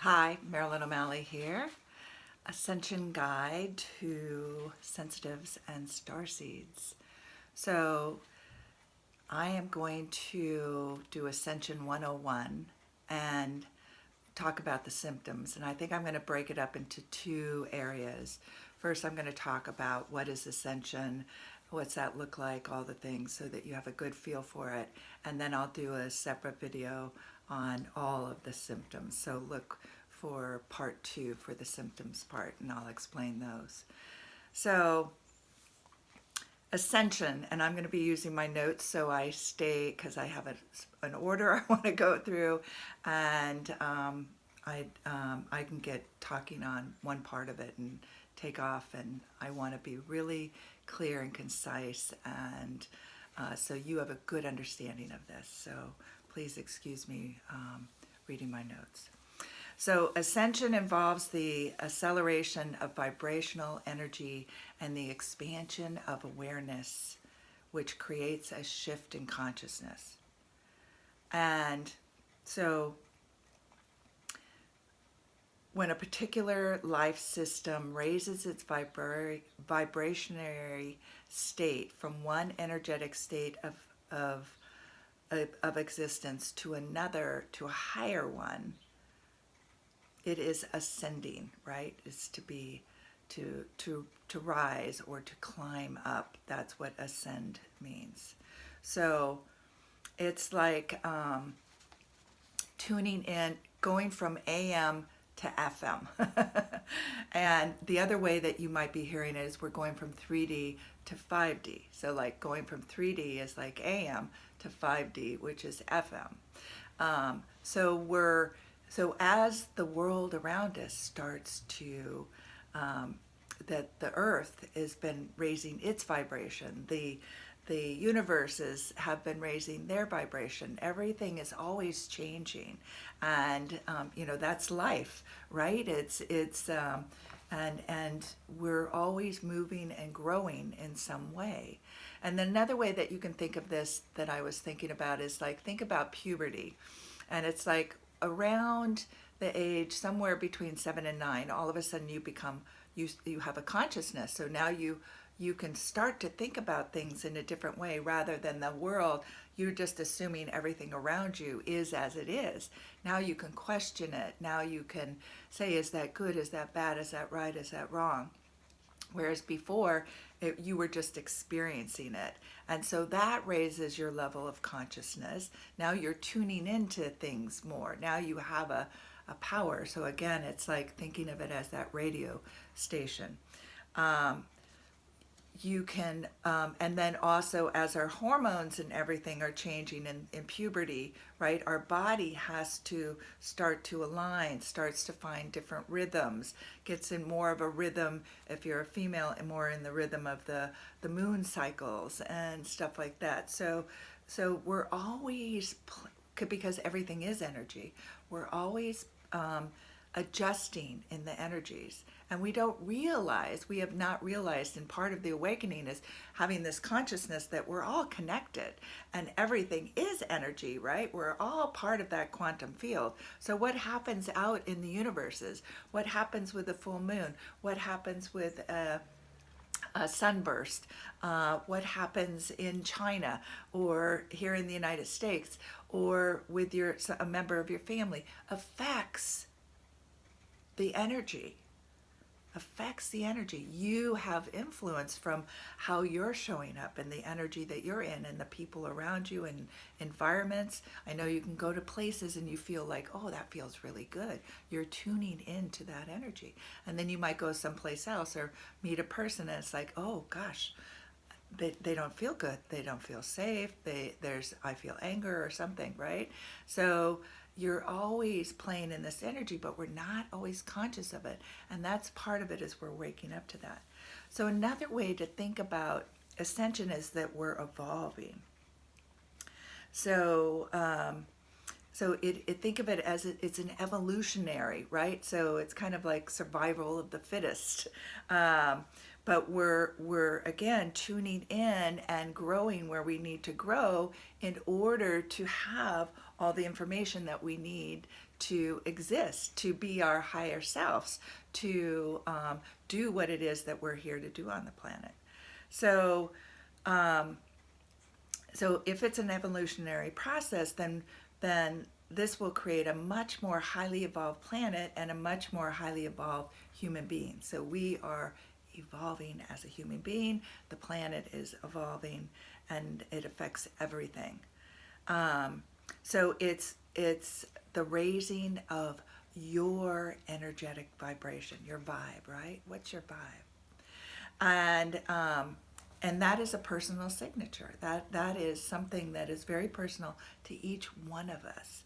Hi, Marilyn O'Malley here. Ascension Guide to Sensitives and Starseeds. So I am going to do Ascension 101 and talk about the symptoms. And I think I'm going to break it up into two areas. First, I'm going to talk about what is Ascension, what's that look like, all the things, so that you have a good feel for it. And then I'll do a separate video on all of the symptoms. So look for part 2 for the symptoms part, and I'll explain those. So Ascension, and I'm going to be using my notes so I stay, because I have an order I want to go through, and I can get talking on one part of it and take off, and I want to be really clear and concise, and so you have a good understanding of this. So please excuse me reading my notes. So Ascension involves the acceleration of vibrational energy and the expansion of awareness, which creates a shift in consciousness. And so when a particular life system raises its vibrationary state from one energetic state of existence to another, to a higher one, it is ascending, right? It's to be, to rise or to climb up. That's what ascend means. So it's like tuning in, going from AM to FM. And the other way that you might be hearing it is we're going from 3D to 5D. So like going from 3D is like AM to 5D, which is FM. So as the world around us starts to, that the earth has been raising its vibration, the universes have been raising their vibration. Everything is always changing, and that's life, right? And we're always moving and growing in some way. And then another way that you can think of this that I was thinking about is like, think about puberty, and it's like around the age somewhere between 7 and 9, all of a sudden you have a consciousness. So now you can start to think about things in a different way, rather than the world, you're just assuming everything around you is as it is. Now you can question it. Now you can say, is that good? Is that bad? Is that right? Is that wrong? Whereas before, you were just experiencing it. And so that raises your level of consciousness. Now you're tuning into things more. Now you have a power. So again, it's like thinking of it as that radio station. You can, and then also as our hormones and everything are changing in puberty, right? Our body has to start to align, starts to find different rhythms, gets in more of a rhythm, if you're a female, and more in the rhythm of the moon cycles and stuff like that. So we're always, because everything is energy, we're always adjusting in the energies. And we have not realized, and part of the awakening is having this consciousness that we're all connected and everything is energy, right? We're all part of that quantum field. So what happens out in the universes? What happens with the full moon? What happens with a sunburst? What happens in China or here in the United States or with a member of your family affects the energy. You have influence from how you're showing up and the energy that you're in and the people around you and environments. I know you can go to places and you feel like, oh, that feels really good. You're tuning into that energy. And then you might go someplace else or meet a person and it's like, oh gosh, they don't feel good. They don't feel safe. I feel anger or something, right? So you're always playing in this energy, but we're not always conscious of it. And that's part of it, is we're waking up to that. So another way to think about ascension is that we're evolving. So think of it as it's an evolutionary, right? So it's kind of like survival of the fittest. But we're again tuning in and growing where we need to grow in order to have all the information that we need to exist, to be our higher selves, to do what it is that we're here to do on the planet. So, so if it's an evolutionary process, then this will create a much more highly evolved planet and a much more highly evolved human being. So we are evolving as a human being. The planet is evolving, and it affects everything. So it's the raising of your energetic vibration, your vibe, right? What's your vibe? And that is a personal signature. That is something that is very personal to each one of us.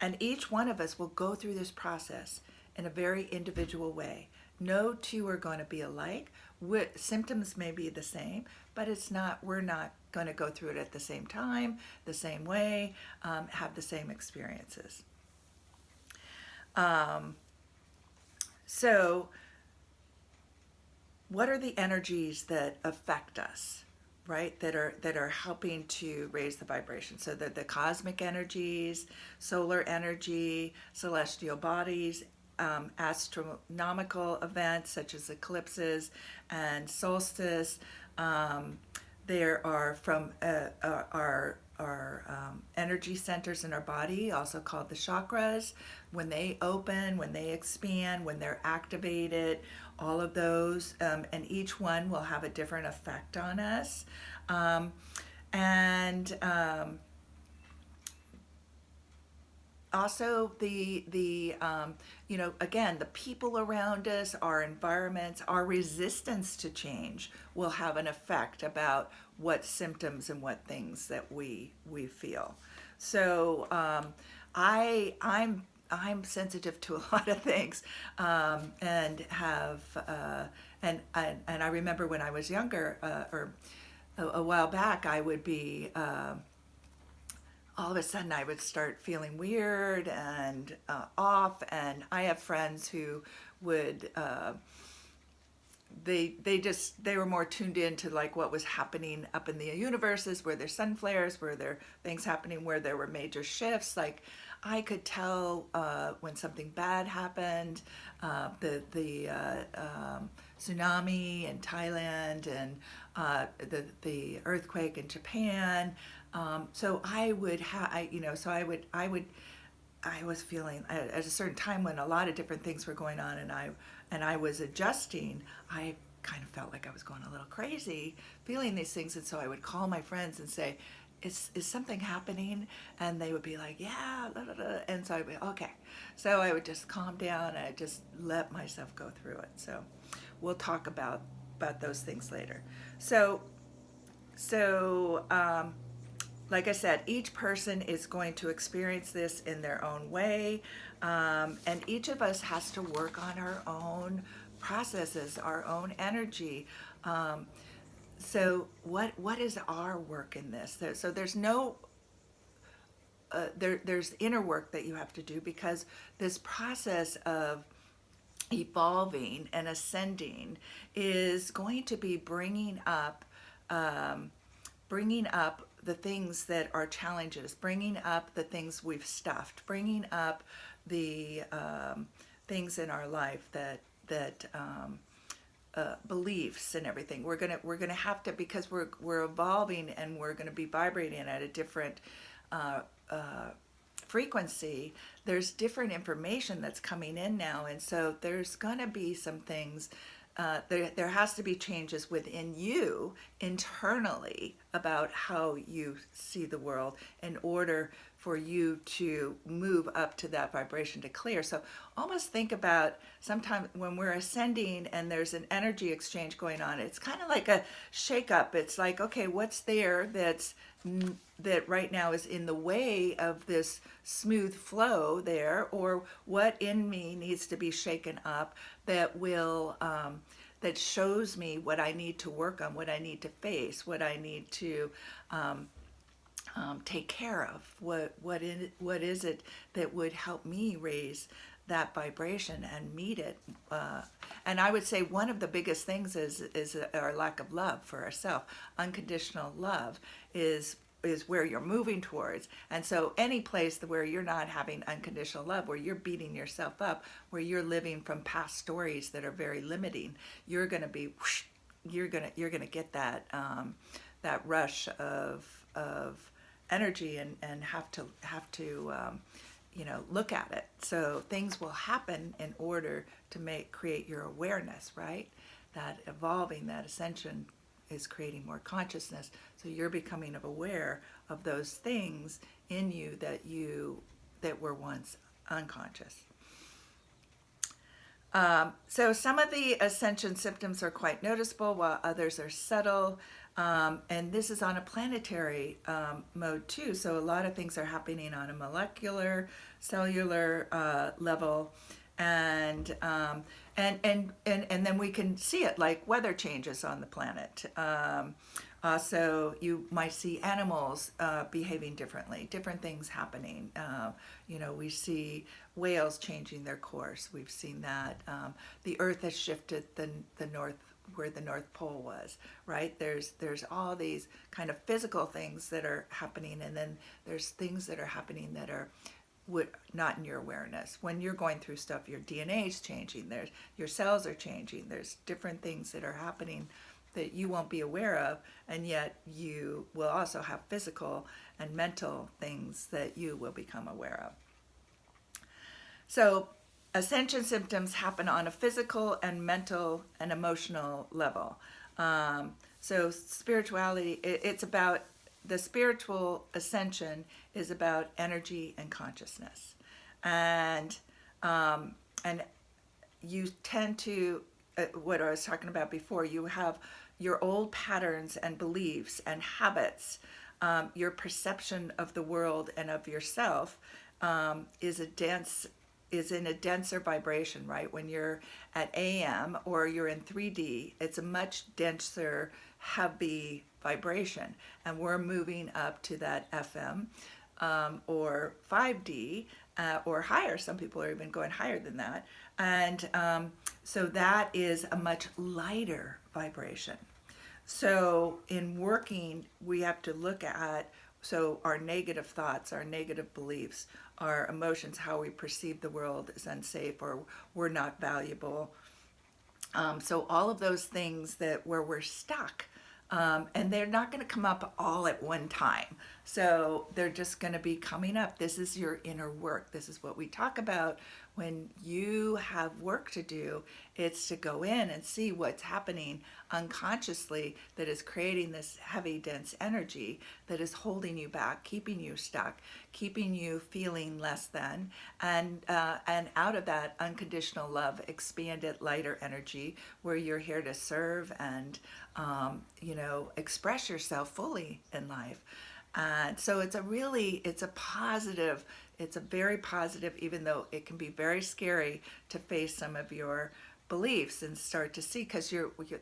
And each one of us will go through this process in a very individual way. No two are going to be alike. Symptoms may be the same, but we're not going to go through it at the same time, the same way, have the same experiences. So what are the energies that affect us, right? That are helping to raise the vibration. So the cosmic energies, solar energy, celestial bodies, astronomical events such as eclipses and solstice. There are from our energy centers in our body, also called the chakras. When they open, when they expand, when they're activated, all of those, and each one will have a different effect on us. Also the again, the people around us, our environments, our resistance to change will have an effect about what symptoms and what things that we feel. So I'm sensitive to a lot of things, and have and I remember when I was younger, or a while back, I would be all of a sudden I would start feeling weird and off, and I have friends who would they were more tuned in to like what was happening up in the universes, where there's sun flares, where there things happening, where there were major shifts. Like I could tell when something bad happened, the tsunami in Thailand, and the earthquake in Japan. So I would I was feeling at a certain time when a lot of different things were going on, and I was adjusting. I kind of felt like I was going a little crazy, feeling these things, and so I would call my friends and say, "Is something happening?" And they would be like, "Yeah," blah, blah, blah. And so I'd be okay. So I would just calm down. And I just let myself go through it. So we'll talk about those things later. So like I said, each person is going to experience this in their own way, and each of us has to work on our own processes, our own energy. So what is our work in this? So there's no there's inner work that you have to do, because this process of evolving and ascending is going to be bringing up the things that are challenges, bringing up the things we've stuffed, bringing up the things in our life that beliefs and everything. We're gonna have to, because we're evolving and we're gonna be vibrating at a different frequency. There's different information that's coming in now, and so there's gonna be some things. There has to be changes within you internally about how you see the world in order for you to move up to that vibration to clear. So almost think about sometimes when we're ascending and there's an energy exchange going on, it's kind of like a shake-up. It's like, okay, what's there that right now is in the way of this smooth flow there, or what in me needs to be shaken up that will that shows me what I need to work on, what I need to face, what I need to take care of. What is it that would help me raise that vibration and meet it? And I would say one of the biggest things is our lack of love for ourselves. Unconditional love is is where you're moving towards. And so any place where you're not having unconditional love, where you're beating yourself up, where you're living from past stories that are very limiting, you're going to be whoosh, you're going to get that that rush of energy, and have to look at it. So things will happen in order to create your awareness, right? That evolving, that ascension is creating more consciousness. So you're becoming aware of those things in you that were once unconscious. So some of the ascension symptoms are quite noticeable, while others are subtle. And this is on a planetary mode too. So a lot of things are happening on a molecular, cellular level, and then we can see it like weather changes on the planet. Also, you might see animals behaving differently, different things happening. We see whales changing their course. We've seen that. The Earth has shifted the north, where the North Pole was, right? There's all these kind of physical things that are happening, and then there's things that are happening that are not in your awareness. When you're going through stuff, your DNA is changing. Your cells are changing. There's different things that are happening that you won't be aware of, and yet you will also have physical and mental things that you will become aware of. So ascension symptoms happen on a physical and mental and emotional level. So spirituality, it's about, the spiritual ascension is about energy and consciousness. And you tend to, what I was talking about before, you have your old patterns and beliefs and habits. Your perception of the world and of yourself is in a denser vibration, right? When you're at AM or you're in 3D, it's a much denser, heavy vibration. And we're moving up to that FM or 5D or higher. Some people are even going higher than that. And so that is a much lighter vibration. So in working, we have to look at, so our negative thoughts, our negative beliefs, our emotions, how we perceive the world is unsafe or we're not valuable. So all of those things where we're stuck, and they're not going to come up all at one time. So they're just going to be coming up. This is your inner work. This is what we talk about when you have work to do. It's to go in and see what's happening unconsciously that is creating this heavy, dense energy that is holding you back, keeping you stuck, keeping you feeling less than, and out of that unconditional love, expanded, lighter energy where you're here to serve and express yourself fully in life. And so it's a very positive, even though it can be very scary to face some of your beliefs and start to see, because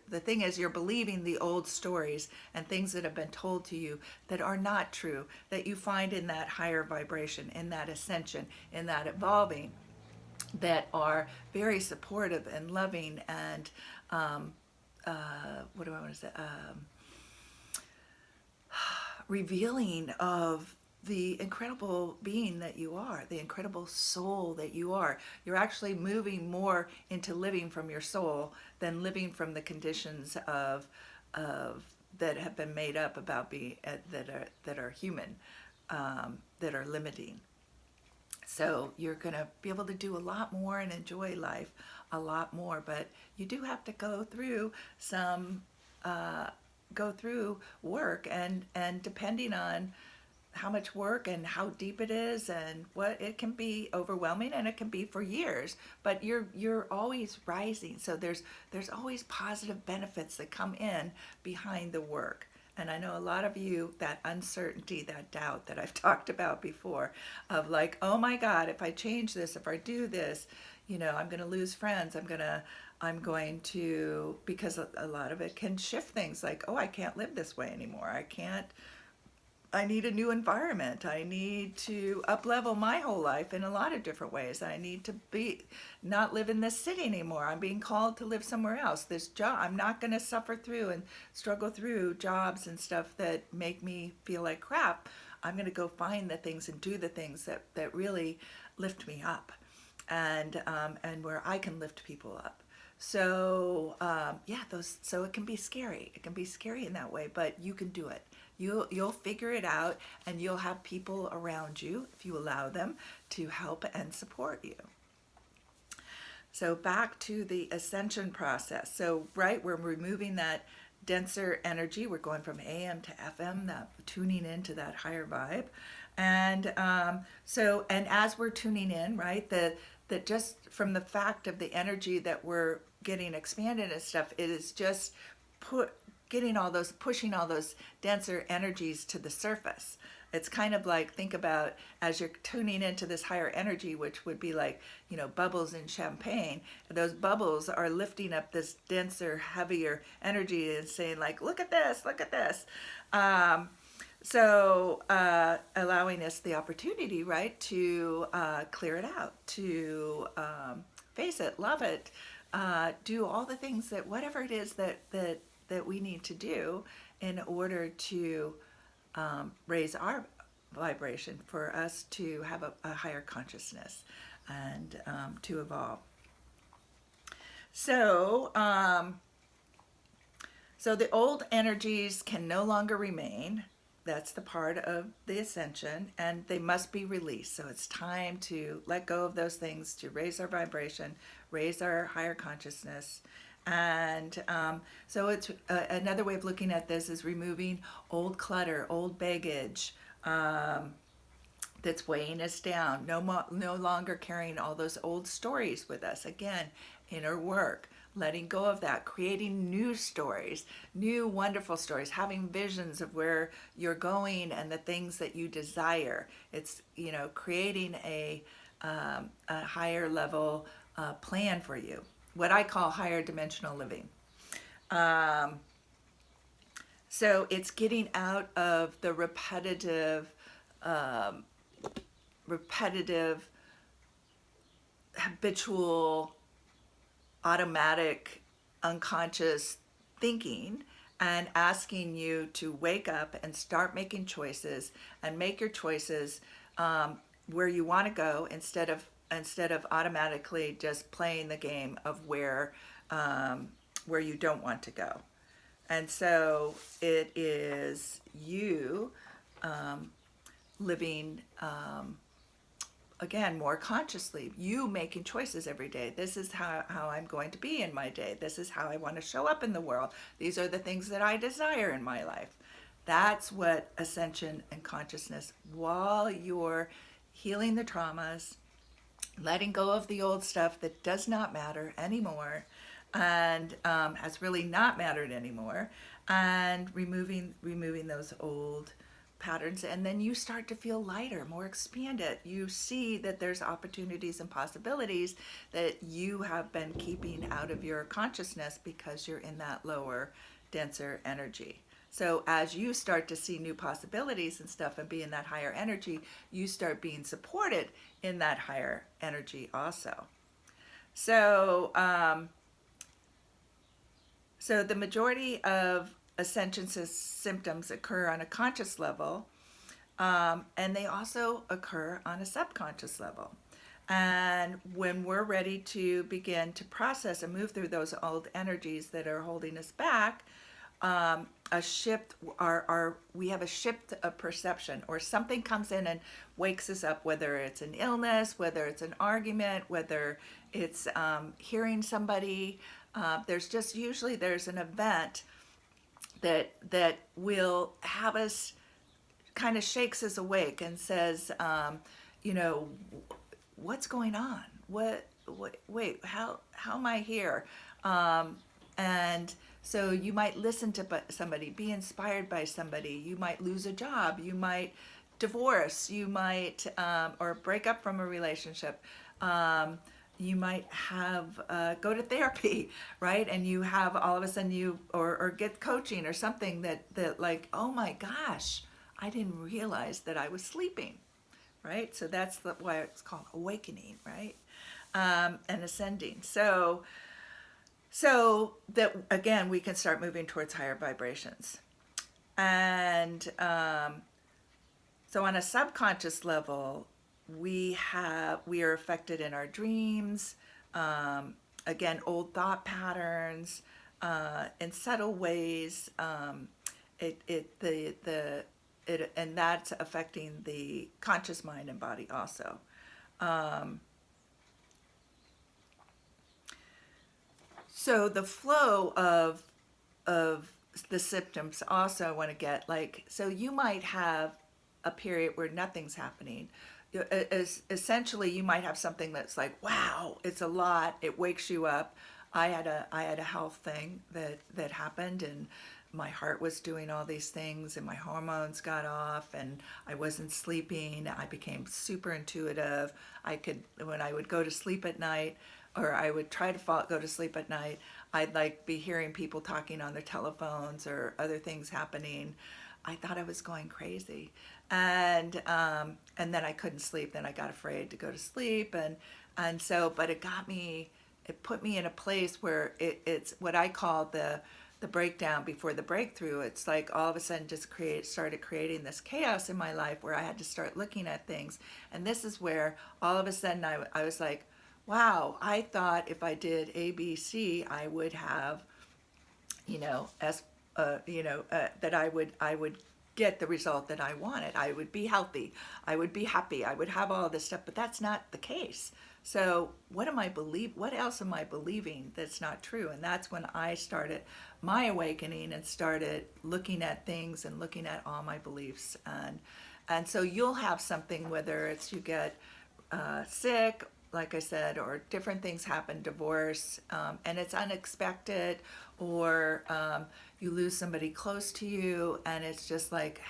the thing is, you're believing the old stories and things that have been told to you that are not true, that you find in that higher vibration, in that ascension, in that evolving, that are very supportive and loving and what do I want to say? Revealing of the incredible being that you are, the incredible soul that you are. You're actually moving more into living from your soul than living from the conditions of that have been made up about being that are human, that are limiting. So you're going to be able to do a lot more and enjoy life a lot more, but you do have to go through work, and depending on how much work and how deep it is and what, it can be overwhelming, and it can be for years, but you're always rising. So there's always positive benefits that come in behind the work. And I know a lot of you, that uncertainty, that doubt that I've talked about before, of like, oh my God, if I change this, if I do this, I'm going to lose friends. I'm going to, because a lot of it can shift things like, oh, I can't live this way anymore. I can't I need a new environment. I need to up level my whole life in a lot of different ways. I need to be not live in this city anymore. I'm being called to live somewhere else. This job, I'm not going to suffer through and struggle through jobs and stuff that make me feel like crap. I'm going to go find the things and do the things that really lift me up, and where I can lift people up. So yeah, those. So it can be scary. It can be scary in that way, but you can do it. You'll figure it out, and you'll have people around you if you allow them to help and support you. So back to the ascension process. So right, we're removing that denser energy. We're going from AM to FM, that tuning into that higher vibe, and as we're tuning in, right, that just from the fact of the energy that we're getting expanded and stuff, it is just pushing all those denser energies to the surface. It's kind of like, think about as you're tuning into this higher energy, which would be like, bubbles in champagne. Those bubbles are lifting up this denser, heavier energy and saying like, look at this, look at this. Allowing us the opportunity, right, to clear it out, to face it, love it, do all the things that, whatever it is that we need to do in order to raise our vibration, for us to have a higher consciousness and to evolve. So the old energies can no longer remain. That's the part of the ascension, and they must be released. So it's time to let go of those things, to raise our vibration, raise our higher consciousness. And so it's another way of looking at this is removing old clutter, old baggage that's weighing us down. No longer carrying all those old stories with us. Again, inner work, letting go of that, creating new stories, new wonderful stories, having visions of where you're going and the things that you desire. It's, creating a higher level plan for you, what I call higher dimensional living. So it's getting out of the repetitive, habitual, automatic, unconscious thinking, and asking you to wake up and start making choices, and make your choices where you want to go, instead of automatically just playing the game of where you don't want to go. And so it is you living again, more consciously, you making choices every day. This is how I'm going to be in my day. This is how I want to show up in the world. These are the things that I desire in my life. That's what ascension and consciousness, while you're healing the traumas, letting go of the old stuff that does not matter anymore, and has really not mattered anymore, and removing those old patterns, and then you start to feel lighter, more expanded. You see that there's opportunities and possibilities that you have been keeping out of your consciousness because you're in that lower, denser energy. So as you start to see new possibilities and stuff and be in that higher energy, you start being supported in that higher energy also. So the majority of ascension symptoms occur on a conscious level, and they also occur on a subconscious level. And when we're ready to begin to process and move through those old energies that are holding us back, we have a shift of perception, or something comes in and wakes us up, whether it's an illness, whether it's an argument, whether it's hearing somebody. There's an event that will have us, kind of shakes us awake and says, what's going on? Wait, how am I here? And so you might listen to somebody, be inspired by somebody. You might lose a job. You might divorce. You might, or break up from a relationship. You might have go to therapy, right? And you have all of a sudden or get coaching or something that like, oh my gosh, I didn't realize that I was sleeping, right? So that's why it's called awakening, right? And ascending. So that again, we can start moving towards higher vibrations. And so on a subconscious level, we are affected in our dreams. Again, old thought patterns, in subtle ways. And that's affecting the conscious mind and body also. So the flow of the symptoms also I want to get, like, so you might have a period where nothing's happening. Essentially, you might have something that's like, wow, it's a lot. It wakes you up. I had a health thing that happened, and my heart was doing all these things, and my hormones got off, and I wasn't sleeping. I became super intuitive. When I would go to sleep at night, or I would try to go to sleep at night, I'd like be hearing people talking on their telephones or other things happening. I thought I was going crazy, and then I couldn't sleep. Then I got afraid to go to sleep, and so, but it put me in a place where it's what I call the breakdown before the breakthrough. It's like all of a sudden just started creating this chaos in my life where I had to start looking at things, and this is where all of a sudden I was like, wow, I thought if I did A, B, C, I would have, that I would get the result that I wanted. I would be healthy. I would be happy. I would have all this stuff, but that's not the case. So what else am I believing that's not true? And that's when I started my awakening and started looking at things and looking at all my beliefs. And so you'll have something, whether it's you get sick, like I said, or different things happen, divorce, and it's unexpected, or you lose somebody close to you, and it's just like,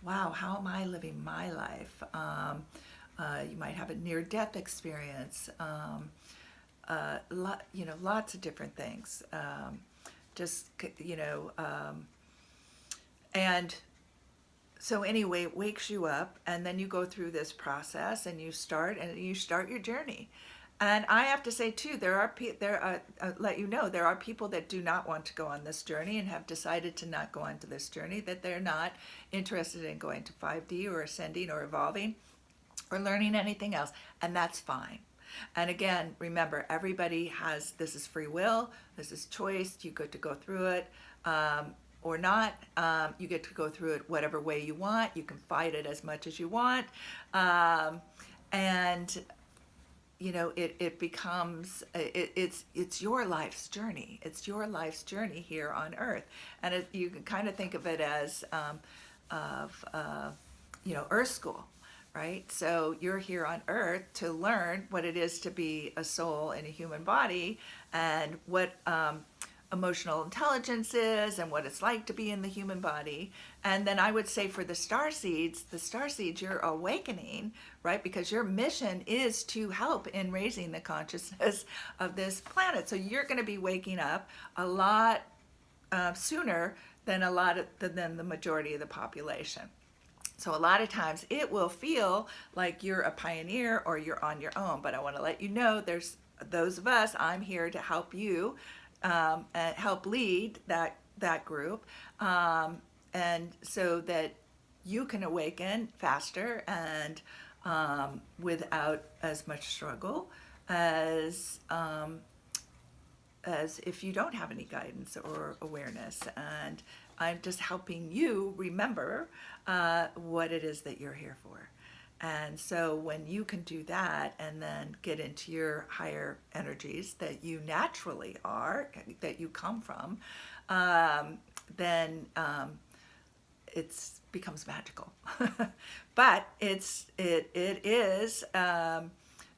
wow, how am I living my life? You might have a near-death experience, lots of different things. And so anyway, it wakes you up, and then you go through this process, and you start your journey. And I have to say too, let you know, there are people that do not want to go on this journey and have decided to not go onto this journey, that they're not interested in going to 5D or ascending or evolving or learning anything else, and that's fine. And again, remember, this is free will, this is choice. You get to go through it or not. You get to go through it whatever way you want. You can fight it as much as you want, and it becomes it's your life's journey. It's your life's journey here on Earth, and you can kind of think of it as Earth school. Right? So you're here on Earth to learn what it is to be a soul in a human body, and what emotional intelligence is, and what it's like to be in the human body. And then I would say for the Starseeds, you're awakening, right? Because your mission is to help in raising the consciousness of this planet. So you're going to be waking up a lot sooner than the majority of the population. So a lot of times it will feel like you're a pioneer or you're on your own, but I want to let you know there's those of us. I'm here to help you and help lead that group, and so that you can awaken faster and without as much struggle as if you don't have any guidance or awareness. And I'm just helping you remember what it is that you're here for. And so when you can do that and then get into your higher energies that you naturally are, that you come from, then it becomes magical. But it is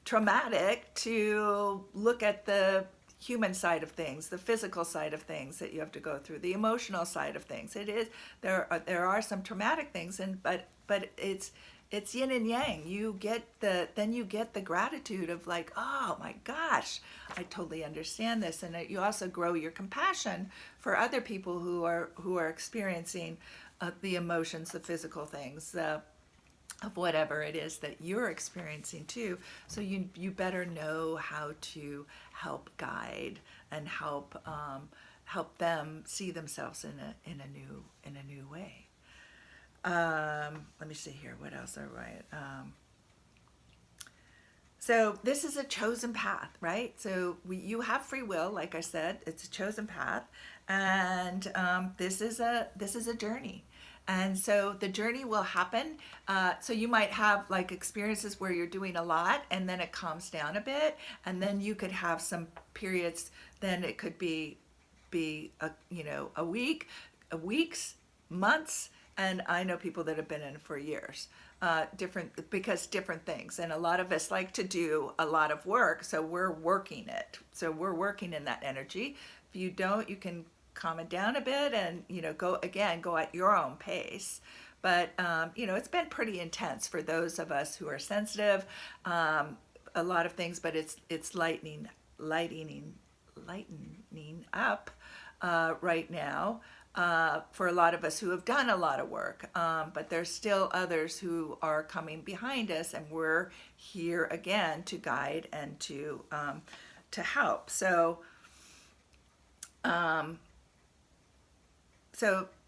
traumatic to look at the human side of things, the physical side of things that you have to go through, the emotional side of things. There are some traumatic things, but it's yin and yang. Then you get the gratitude of like, oh my gosh, I totally understand this, and you also grow your compassion for other people who are experiencing the emotions, the physical things, of whatever it is that you're experiencing too. So you better know how to help guide and help them see themselves in a new way. Let me see here. What else I write? So this is a chosen path, right? So you have free will, like I said. It's a chosen path, and this is a journey. And so the journey will happen. So you might have like experiences where you're doing a lot, and then it calms down a bit, and then you could have some periods. Then it could be a week, weeks, months, and I know people that have been in for years. Different things, and a lot of us like to do a lot of work, so we're working it. So we're working in that energy. If you don't, you can calm it down a bit, and go at your own pace. But it's been pretty intense for those of us who are sensitive. A lot of things, but it's lightening up right now for a lot of us who have done a lot of work. But there's still others who are coming behind us, and we're here again to guide and to help. So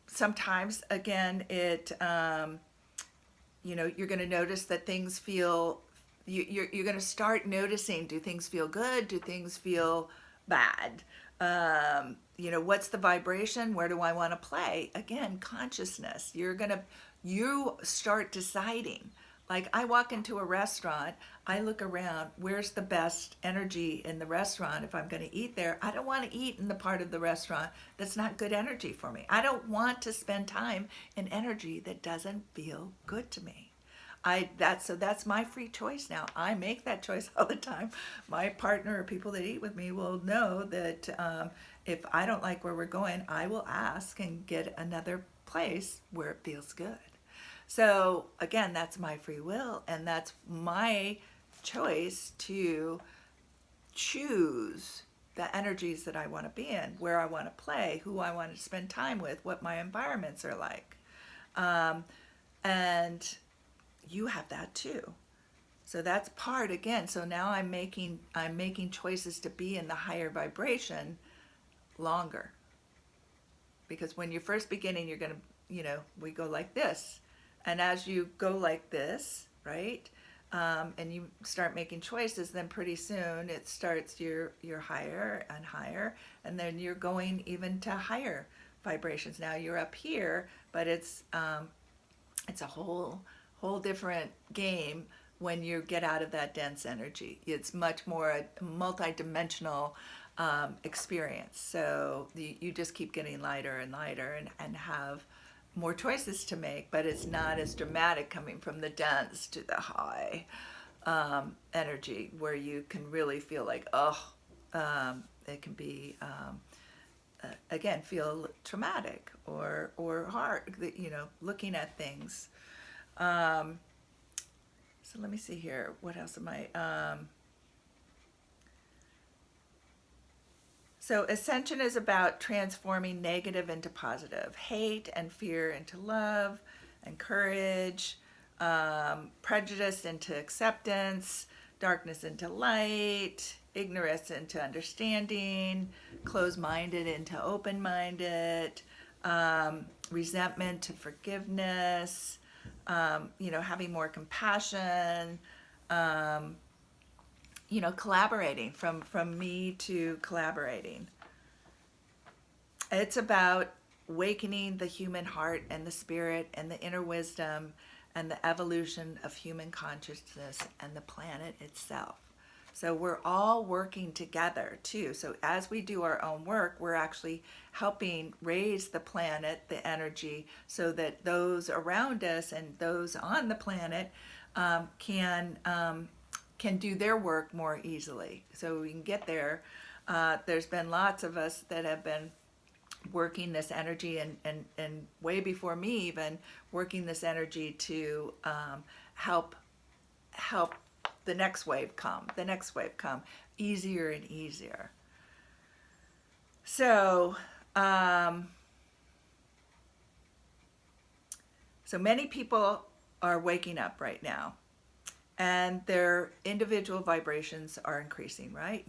sometimes again you're going to notice that things feel you're going to start noticing, do things feel good, do things feel bad, what's the vibration, where do I want to play, again, consciousness. You start deciding. Like, I walk into a restaurant, I look around, where's the best energy in the restaurant? If I'm going to eat there, I don't want to eat in the part of the restaurant that's not good energy for me. I don't want to spend time in energy that doesn't feel good to me. That's my free choice now. I make that choice all the time. My partner or people that eat with me will know that if I don't like where we're going, I will ask and get another place where it feels good. So again, that's my free will, and that's my choice to choose the energies that I want to be in, where I want to play, who I want to spend time with, what my environments are like. And you have that too. So that's part, again. So now I'm making choices to be in the higher vibration longer. Because when you're first beginning, you're going to, we go like this. And as you go like this, right, and you start making choices, then pretty soon it starts, you're higher and higher, and then you're going even to higher vibrations. Now you're up here, but it's a whole different game when you get out of that dense energy. It's much more a multi-dimensional experience. So you just keep getting lighter and lighter, and have more choices to make, but it's not as dramatic coming from the dense to the high energy, where you can really feel like, it can be, again, feel traumatic or hard, looking at things. So let me see here. What else am I? So Ascension is about transforming negative into positive, hate and fear into love and courage, prejudice into acceptance, darkness into light, ignorance into understanding, closed-minded into open-minded, resentment to forgiveness, having more compassion, collaborating, from me to collaborating. It's about awakening the human heart and the spirit and the inner wisdom and the evolution of human consciousness and the planet itself. So we're all working together too. So as we do our own work, we're actually helping raise the planet, the energy, so that those around us and those on the planet can do their work more easily. So we can get there. There's been lots of us that have been working this energy, and way before me even, working this energy to help the next wave come easier and easier. So So many people are waking up right now, and their individual vibrations are increasing, right?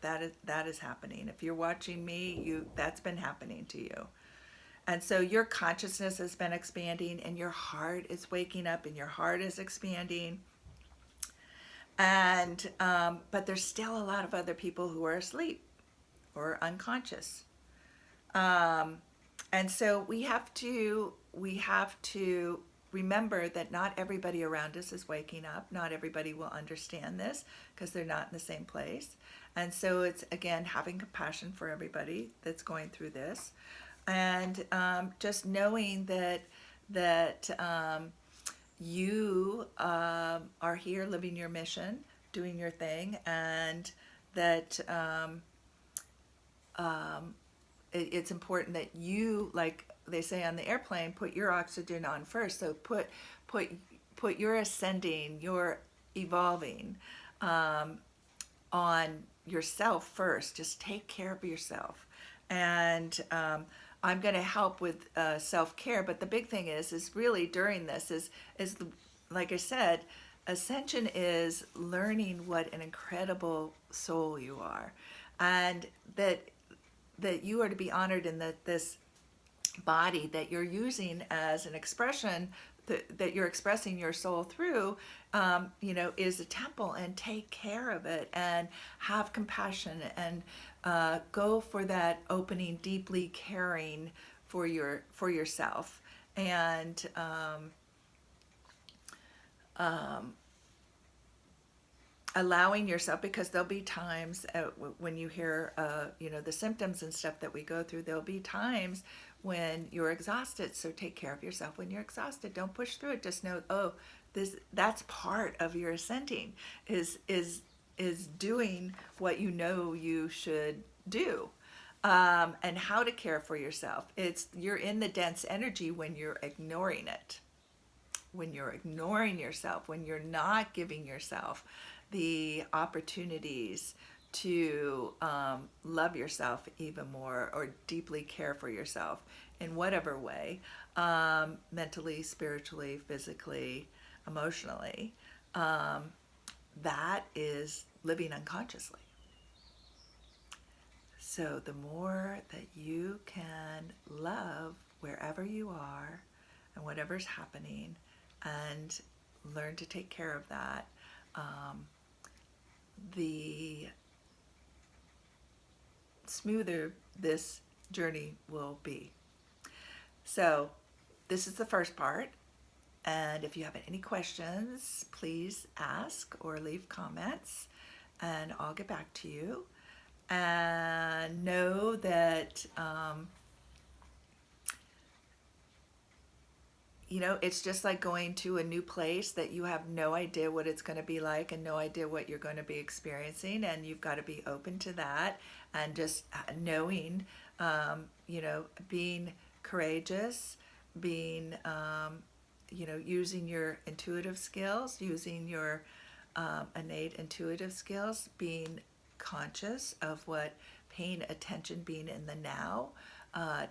That is happening. If you're watching me, that's been happening to you. And so your consciousness has been expanding, and your heart is waking up, and your heart is expanding. And but there's still a lot of other people who are asleep or unconscious. And so we have to remember that not everybody around us is waking up. Not everybody will understand this because they're not in the same place. And so it's, again, having compassion for everybody that's going through this, and just knowing that you are here living your mission, doing your thing, and that it's important that you, like they say on the airplane, put your oxygen on first. So put your ascending, your evolving on yourself first. Just take care of yourself. And I'm going to help with self-care, but the big thing is really during this is the, like I said, Ascension is learning what an incredible soul you are, and that you are to be honored, in that this body that you're using as an expression, that you're expressing your soul through, is a temple, and take care of it and have compassion, and go for that opening, deeply caring for yourself, and allowing yourself, because there'll be times when you hear the symptoms and stuff that we go through, there'll be times when you're exhausted. So take care of yourself when you're exhausted. Don't push through it. Just know, that's part of your ascending, is doing what you know you should do. And how to care for yourself. You're in the dense energy when you're ignoring it, when you're ignoring yourself, when you're not giving yourself the opportunities to love yourself even more, or deeply care for yourself in whatever way, mentally, spiritually, physically, emotionally. That is living unconsciously. So the more that you can love wherever you are and whatever's happening, and learn to take care of that, the smoother this journey will be. So this is the first part, and if you have any questions, please ask or leave comments, and I'll get back to you. And know that it's just like going to a new place that you have no idea what it's going to be like, and no idea what you're going to be experiencing, and you've got to be open to that, and just knowing, being courageous, being, using your intuitive skills, using your innate intuitive skills, being conscious of paying attention, being in the now,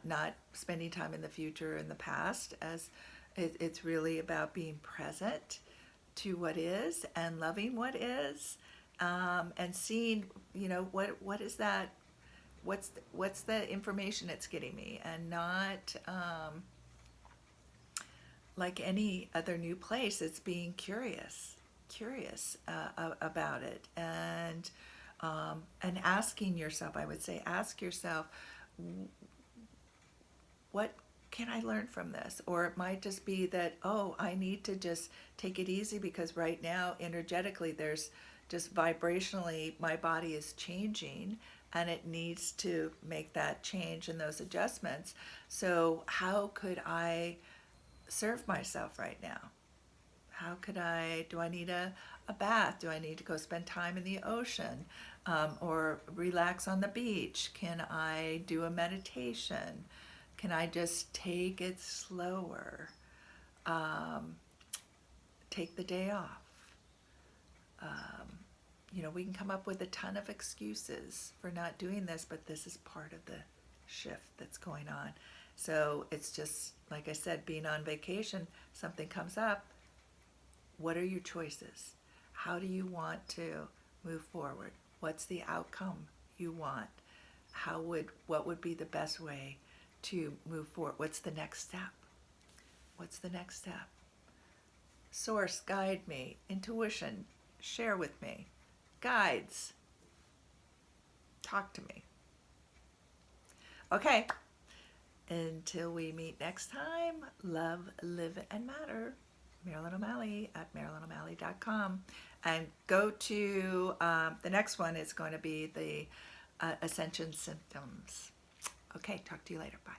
not spending time in the future or in the past, as it's really about being present to what is, and loving what is, and seeing, what is that, what's the information it's getting me, and not like any other new place, it's being curious about it, and asking yourself, I would say, ask yourself, what can I learn from this? Or it might just be that, I need to just take it easy, because right now, energetically, there's just vibrationally, my body is changing, and it needs to make that change and those adjustments. So how could I serve myself right now? Do I need a bath? Do I need to go spend time in the ocean, or relax on the beach? Can I do a meditation? Can I just take it slower? Take the day off? We can come up with a ton of excuses for not doing this, but this is part of the shift that's going on. So it's just, like I said, being on vacation, something comes up. What are your choices? How do you want to move forward? What's the outcome you want? What would be the best way to move forward? What's the next step? What's the next step? Source, guide me. Intuition, share with me. Guides, talk to me. Okay, until we meet next time, love, live, and matter. Marilyn O'Malley at MarilynO'Malley.com. And go to the next one is going to be the Ascension symptoms. Okay, talk to you later. Bye.